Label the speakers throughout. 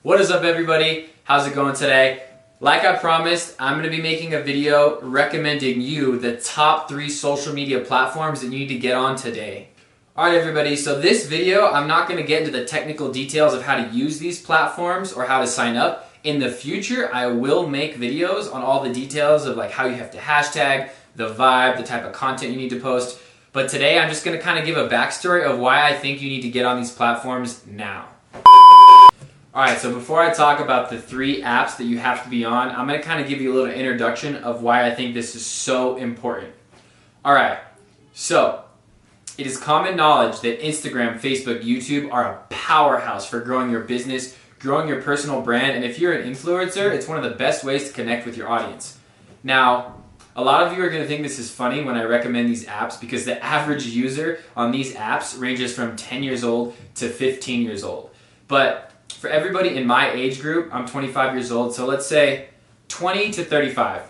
Speaker 1: What is up, everybody? How's it going today? Like I promised, I'm going to be making a video recommending you the top 3 social media platforms that you need to get on today. Alright everybody, so this video, I'm not going to get into the technical details of how to use these platforms or how to sign up. In the future, I will make videos on all the details of like how you have to hashtag, the vibe, the type of content you need to post. But today, I'm just going to kind of give a backstory of why I think you need to get on these platforms now. Alright, so before I talk about the 3 apps that you have to be on, I'm going to kind of give you a little introduction of why I think this is so important. Alright, so it is common knowledge that Instagram, Facebook, YouTube are a powerhouse for growing your business, growing your personal brand, and if you're an influencer, it's one of the best ways to connect with your audience. Now, a lot of you are going to think this is funny when I recommend these apps because the average user on these apps ranges from 10 years old to 15 years old. But for everybody in my age group, I'm 25 years old, so let's say 20 to 35.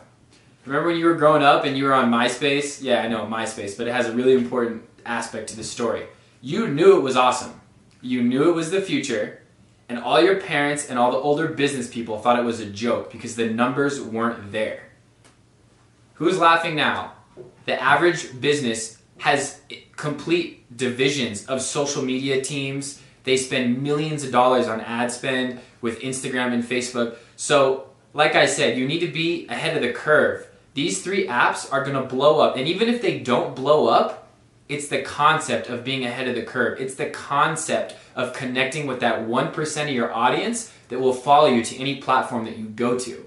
Speaker 1: Remember when you were growing up and you were on MySpace? Yeah, I know, MySpace, but it has a really important aspect to the story. You knew it was awesome. You knew it was the future, and all your parents and all the older business people thought it was a joke because the numbers weren't there. Who's laughing now? The average business has complete divisions of social media teams. They spend millions of dollars on ad spend with Instagram and Facebook. So, like I said, you need to be ahead of the curve. These 3 apps are going to blow up. And even if they don't blow up, it's the concept of being ahead of the curve. It's the concept of connecting with that 1% of your audience that will follow you to any platform that you go to.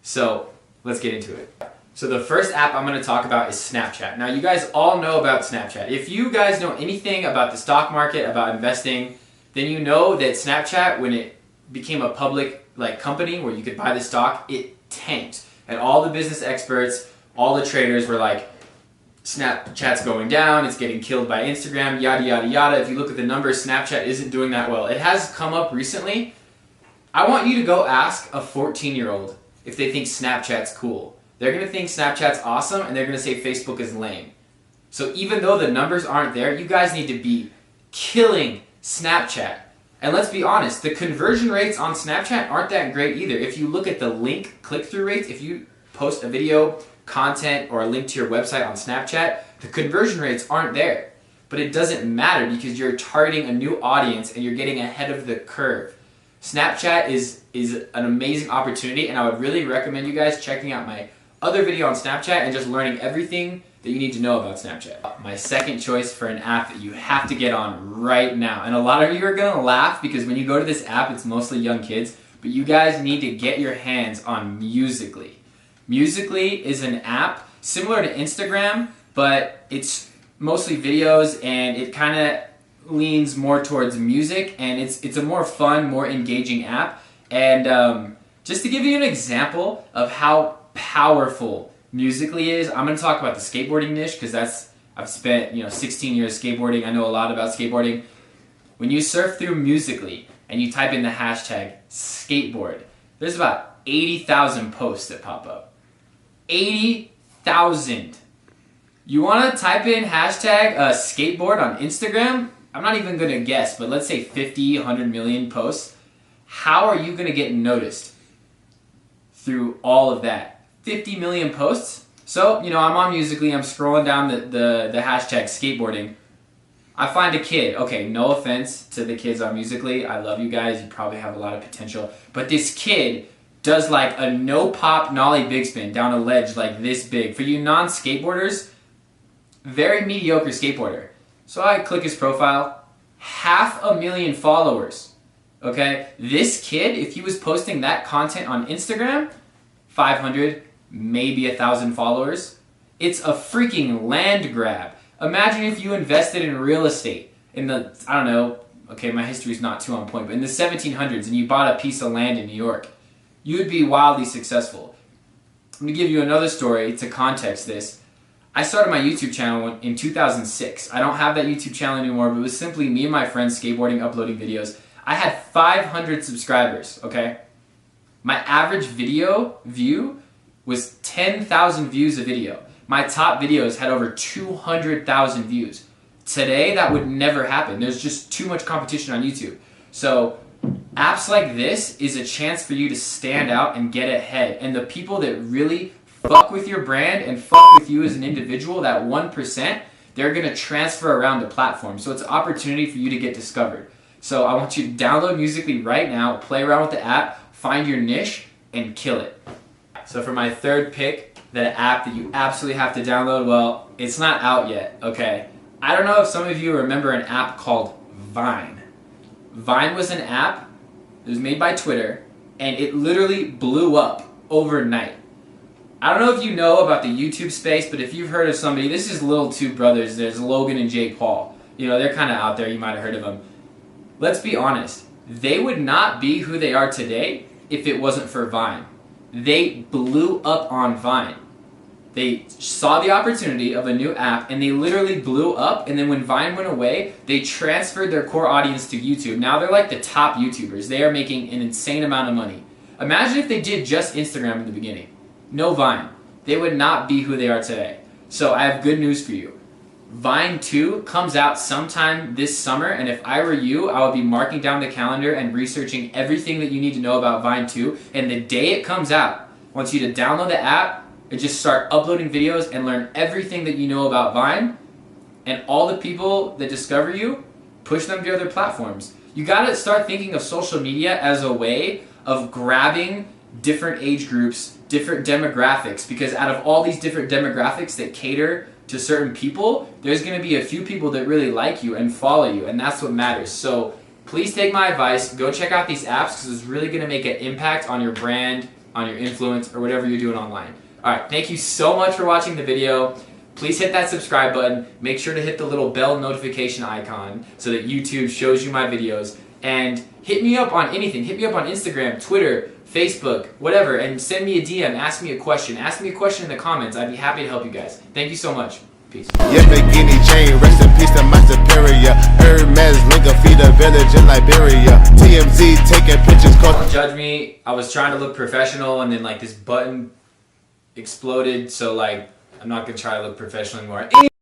Speaker 1: So, let's get into it. So the first app I'm going to talk about is Snapchat. Now, you guys all know about Snapchat. If you guys know anything about the stock market, about investing, then you know that Snapchat, when it became a public company where you could buy the stock, it tanked. And all the business experts, all the traders were like, Snapchat's going down, it's getting killed by Instagram, yada, yada, yada. If you look at the numbers, Snapchat isn't doing that well. It has come up recently. I want you to go ask a 14-year-old if they think Snapchat's cool. They're going to think Snapchat's awesome, and they're going to say Facebook is lame. So even though the numbers aren't there, you guys need to be killing Snapchat. And let's be honest, the conversion rates on Snapchat aren't that great either. If you look at the link click-through rates, if you post a video, content, or a link to your website on Snapchat, the conversion rates aren't there. But it doesn't matter because you're targeting a new audience and you're getting ahead of the curve. Snapchat is an amazing opportunity, and I would really recommend you guys checking out my other video on Snapchat and just learning everything that you need to know about Snapchat. My second choice for an app that you have to get on right now, and a lot of you are gonna laugh because when you go to this app, it's mostly young kids, but you guys need to get your hands on Musical.ly. Musical.ly is an app similar to Instagram, but it's mostly videos and it kind of leans more towards music, and it's a more fun, more engaging app. And just to give you an example of how powerful Musical.ly is, I'm going to talk about the skateboarding niche because I've spent 16 years skateboarding. I know a lot about skateboarding. When you surf through Musical.ly and you type in the hashtag skateboard, there's about 80,000 posts that pop up. 80,000. You want to type in hashtag skateboard on Instagram? I'm not even going to guess, but let's say 50, 100 million posts. How are you going to get noticed through all of that? 50 million posts? So, I'm on Musical.ly, I'm scrolling down the hashtag skateboarding. I find a kid. Okay, no offense to the kids on Musical.ly. I love you guys, you probably have a lot of potential. But this kid does like a no-pop nollie big spin down a ledge like this big. For you non-skateboarders, very mediocre skateboarder. So I click his profile, 500,000 followers. Okay, this kid, if he was posting that content on Instagram, 500, maybe 1,000 followers. It's a freaking land grab. Imagine if you invested in real estate in the, I don't know, okay, my history's not too on point, but in the 1700s and you bought a piece of land in New York. You would be wildly successful. I'm going to give you another story to context this. I started my YouTube channel in 2006. I don't have that YouTube channel anymore, but it was simply me and my friends skateboarding, uploading videos. I had 500 subscribers, okay? My average video view was 10,000 views a video. My top videos had over 200,000 views. Today, that would never happen. There's just too much competition on YouTube. So Apps like this is a chance for you to stand out and get ahead. And the people that really fuck with your brand and fuck with you as an individual, that 1%, they're going to transfer around the platform. So it's an opportunity for you to get discovered. So I want you to download Musical.ly right now, play around with the app, find your niche, and kill it. So for my third pick, the app that you absolutely have to download, well, it's not out yet, okay? I don't know if some of you remember an app called Vine. Vine was an app. It was made by Twitter, and it literally blew up overnight. I don't know if you know about the YouTube space, but if you've heard of somebody, this is little two brothers. There's Logan and Jake Paul. You know, they're kind of out there. You might have heard of them. Let's be honest. They would not be who they are today if it wasn't for Vine. They blew up on Vine. They saw the opportunity of a new app, and they literally blew up, and then when Vine went away, they transferred their core audience to YouTube. Now they're like the top YouTubers. They are making an insane amount of money. Imagine if they did just Instagram in the beginning. No Vine. They would not be who they are today. So I have good news for you. Vine 2 comes out sometime this summer, and if I were you, I would be marking down the calendar and researching everything that you need to know about Vine 2, and the day it comes out, I want you to download the app and just start uploading videos and learn everything that you know about Vine, and all the people that discover you, push them to other platforms. You gotta start thinking of social media as a way of grabbing different age groups, different demographics, because out of all these different demographics that cater to certain people, there's going to be a few people that really like you and follow you, and that's what matters. So please take my advice, go check out these apps, because it's really going to make an impact on your brand, on your influence, or whatever you're doing online. Alright, thank you so much for watching the video. Please hit that subscribe button, make sure to hit the little bell notification icon so that YouTube shows you my videos, and hit me up on anything. Hit me up on Instagram, Twitter, Facebook, whatever, and send me a DM, ask me a question. Ask me a question in the comments. I'd be happy to help you guys. Thank you so much. Peace.
Speaker 2: Yes, Guinea chain, rest in peace to my superior. Hermes, Linga, feed a village in Liberia. TMZ taking pictures.
Speaker 1: Don't judge me. I was trying to look professional, and then like this button exploded, so like I'm not gonna try to look professional anymore.